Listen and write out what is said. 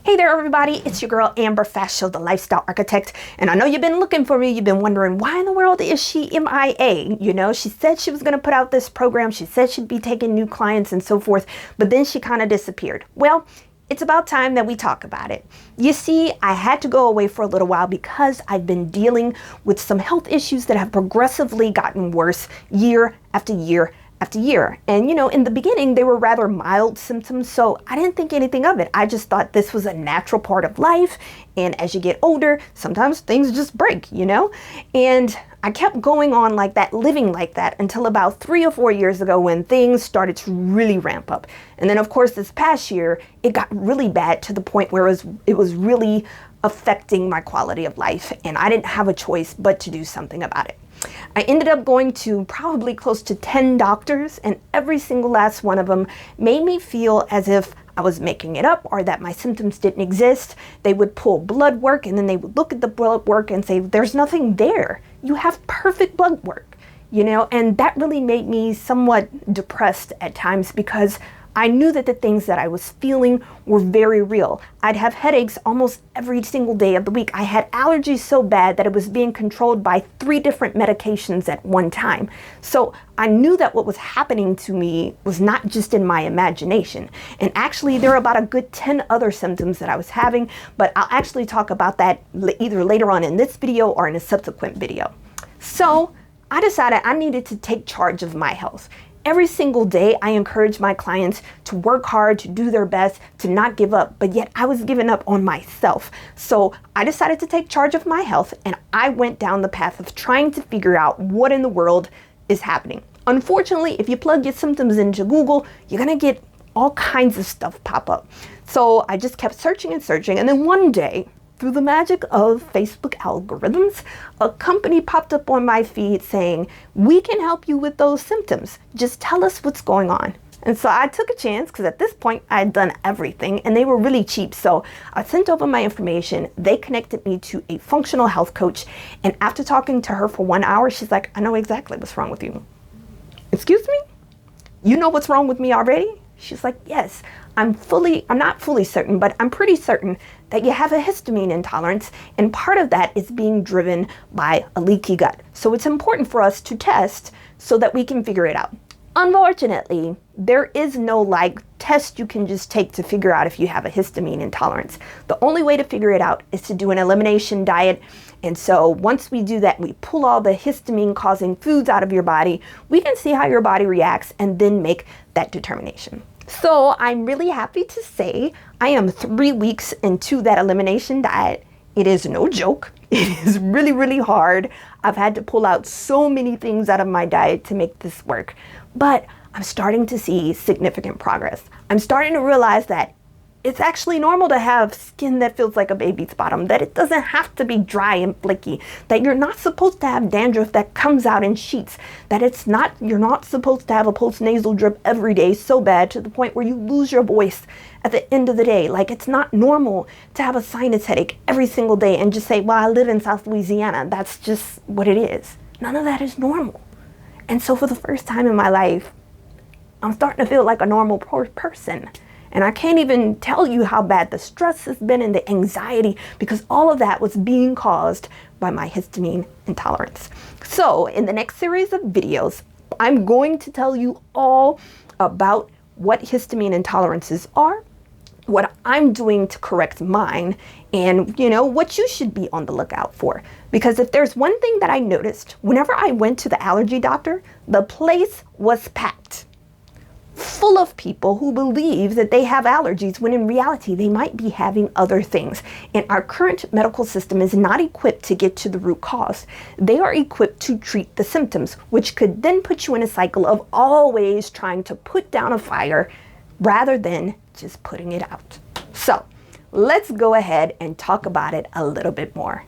Hey there everybody, it's your girl Amber Fascio, the Lifestyle Architect, and I know you've been looking for me. You've been wondering why in the world is she MIA? You know, she said she was going to put out this program, she said she'd be taking new clients and so forth, but then she kind of disappeared. Well, it's about time that we talk about it. You see, I had to go away for a little while because I've been dealing with some health issues that have progressively gotten worse year after year after year. And you know, in the beginning, they were rather mild symptoms, so I didn't think anything of it. I just thought this was a natural part of life. And as you get older, sometimes things just break, you know? And I kept going on like that, living like that, until about 3 or 4 years ago when things started to really ramp up. And then of course, this past year, it got really bad to the point where it was really affecting my quality of life. And I didn't have a choice but to do something about it. I ended up going to probably close to 10 doctors, and every single last one of them made me feel as if I was making it up or that my symptoms didn't exist. They would pull blood work and then they would look at the blood work and say, there's nothing there. You have perfect blood work, you know, and that really made me somewhat depressed at times because I knew that the things that I was feeling were very real. I'd have headaches almost every single day of the week. I had allergies so bad that it was being controlled by 3 different medications at one time. So I knew that what was happening to me was not just in my imagination. And actually, there are about a good 10 other symptoms that I was having, but I'll actually talk about that either later on in this video or in a subsequent video. So I decided I needed to take charge of my health. Every single day, I encourage my clients to work hard, to do their best, to not give up, but yet I was giving up on myself. So I decided to take charge of my health, and I went down the path of trying to figure out what in the world is happening. Unfortunately, if you plug your symptoms into Google, you're gonna get all kinds of stuff pop up. So I just kept searching and searching, and then one day, through the magic of Facebook algorithms, a company popped up on my feed saying, we can help you with those symptoms. Just tell us what's going on. And so I took a chance because at this point I had done everything and they were really cheap. So I sent over my information. They connected me to a functional health coach. And after talking to her for 1 hour, she's like, I know exactly what's wrong with you. Excuse me? You know what's wrong with me already? She's like, yes, I'm not fully certain, but I'm pretty certain that you have a histamine intolerance, and part of that is being driven by a leaky gut. So it's important for us to test so that we can figure it out. Unfortunately, there is no test you can just take to figure out if you have a histamine intolerance. The only way to figure it out is to do an elimination diet. And so once we do that, we pull all the histamine causing foods out of your body, we can see how your body reacts and then make that determination. So I'm really happy to say I am 3 weeks into that elimination diet. It is no joke. It is really, really hard. I've had to pull out so many things out of my diet to make this work, but I'm starting to see significant progress. I'm starting to realize that it's actually normal to have skin that feels like a baby's bottom, that it doesn't have to be dry and flaky, that you're not supposed to have dandruff that comes out in sheets, that you're not supposed to have a post-nasal drip every day so bad to the point where you lose your voice at the end of the day. Like, it's not normal to have a sinus headache every single day and just say, well, I live in South Louisiana. That's just what it is. None of that is normal. And so for the first time in my life, I'm starting to feel like a normal person. And I can't even tell you how bad the stress has been and the anxiety, because all of that was being caused by my histamine intolerance. So in the next series of videos, I'm going to tell you all about what histamine intolerances are, what I'm doing to correct mine, and you know, what you should be on the lookout for. Because if there's one thing that I noticed, whenever I went to the allergy doctor, the place was packed, full of people who believe that they have allergies when in reality they might be having other things. And our current medical system is not equipped to get to the root cause. They are equipped to treat the symptoms, which could then put you in a cycle of always trying to put down a fire rather than just putting it out. So let's go ahead and talk about it a little bit more.